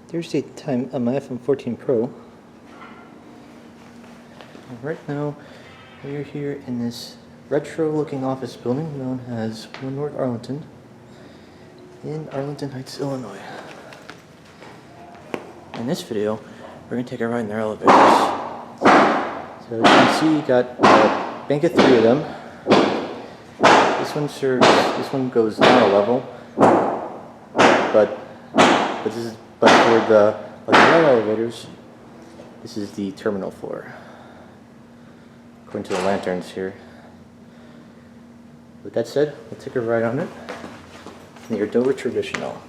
Thursday time on my iPhone 14 Pro. And right now, we are here in this retro-looking office building known as One North Arlington in Arlington Heights, Illinois. In this video, we're going to take a ride in their elevators. So as you can see, you got a bank of 3 of them. This one goes down a level, but for the right elevators, this is the terminal floor, according to the lanterns here. With that said, we'll take a ride on it. Near Dover Traditional.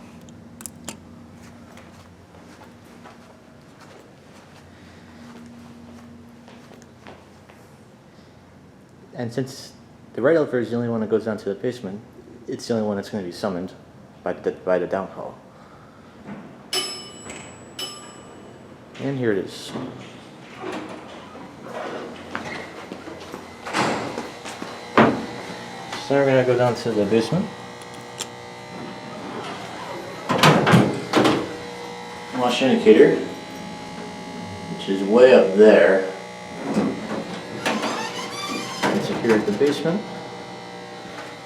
And since the right elevator is the only one that goes down to the basement, it's the only one that's going to be summoned by the down hall. And here it is. So we're going to go down to the basement. Wash indicator, which is way up there. And so here at the basement,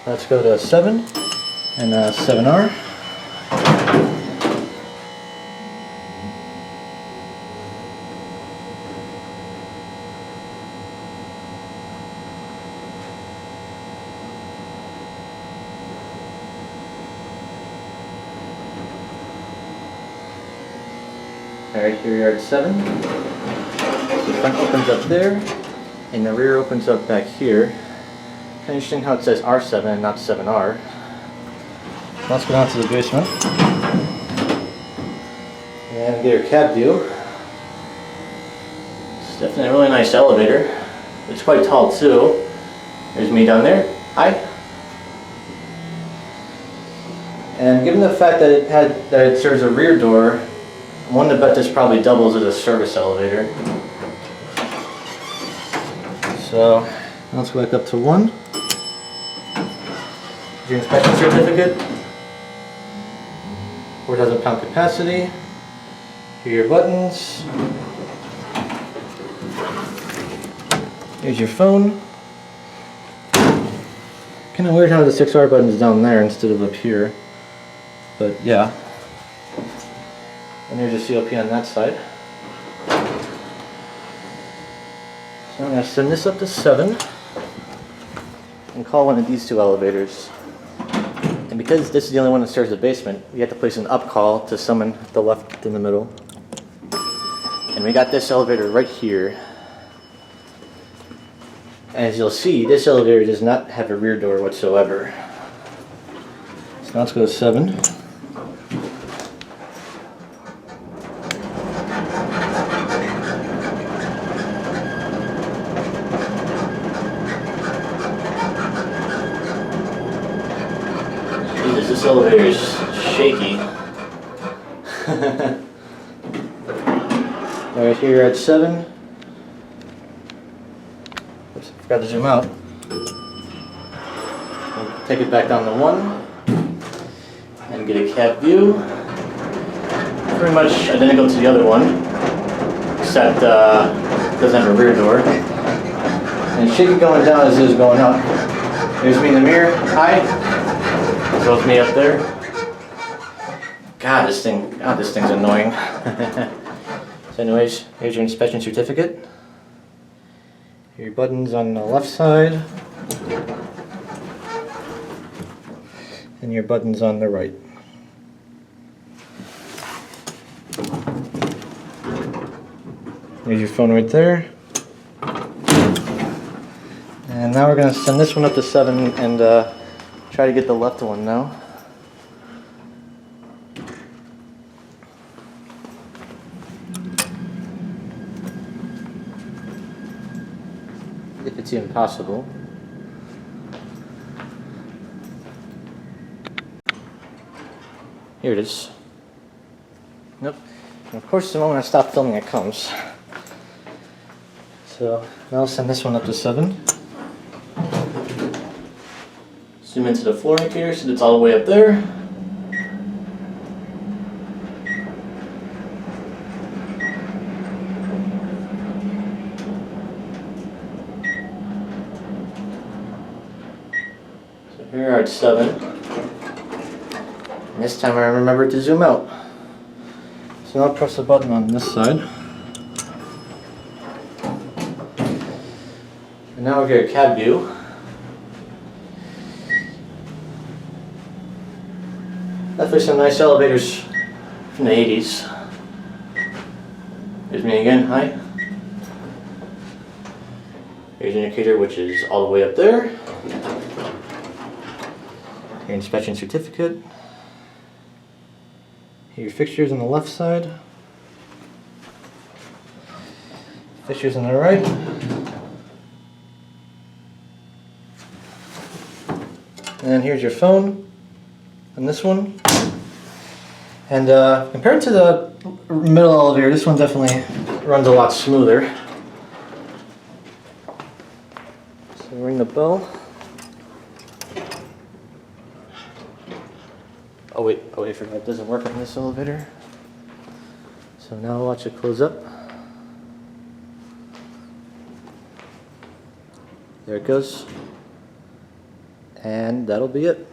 let's go to 7 and 7R. Alright, here we are at 7. So the front opens up there, and the rear opens up back here. Kind of interesting how it says R7 and not 7R. Let's go down to the basement and get your cab view. It's definitely a really nice elevator. It's quite tall too. There's me down there. Hi. And given the fact that it serves a rear door, I'm willing to bet this probably doubles as a service elevator. So let's go back up to 1. Your inspection certificate. 4,000-pound capacity. Here are your buttons. Here's your phone. Kind of weird how the 6R button is down there instead of up here, but yeah. And there's a COP on that side. So I'm going to send this up to 7 and call one of these 2 elevators. And because this is the only one that serves the basement, we have to place an up call to summon the left in the middle. And we got this elevator right here. And as you'll see, this elevator does not have a rear door whatsoever. So now let's go to 7. This elevator is shaky. Alright, here at 7. Oops, I forgot to zoom out. We'll take it back down to 1 and get a cab view. Pretty much identical to the other one, except it doesn't have a rear door. And shaky going down as it is going up. There's me in the mirror. Hi. As well as me up there. God, this thing's annoying. So anyways, here's your inspection certificate. Your buttons on the left side. And your buttons on the right. There's your phone right there. And now we're going to send this one up to 7 and try to get the left one now. If it's even possible. Here it is. Nope. And of course the moment I stop filming it comes. So now I'll send this one up to 7. Zoom into the floor indicator so it's all the way up there. we are at 7. And this time I remembered to zoom out. So now I'll press the button on this side. And now we'll get a cab view. Definitely some nice elevators from the 80s. Here's me again, hi. Here's your indicator, which is all the way up there. Your inspection certificate. Your fixtures on the left side. Fixtures on the right. And here's your phone on this one. And compared to the middle elevator, this one definitely runs a lot smoother. So ring the bell. Oh wait, I forgot it doesn't work on this elevator. So now watch it close up. There it goes. And that'll be it.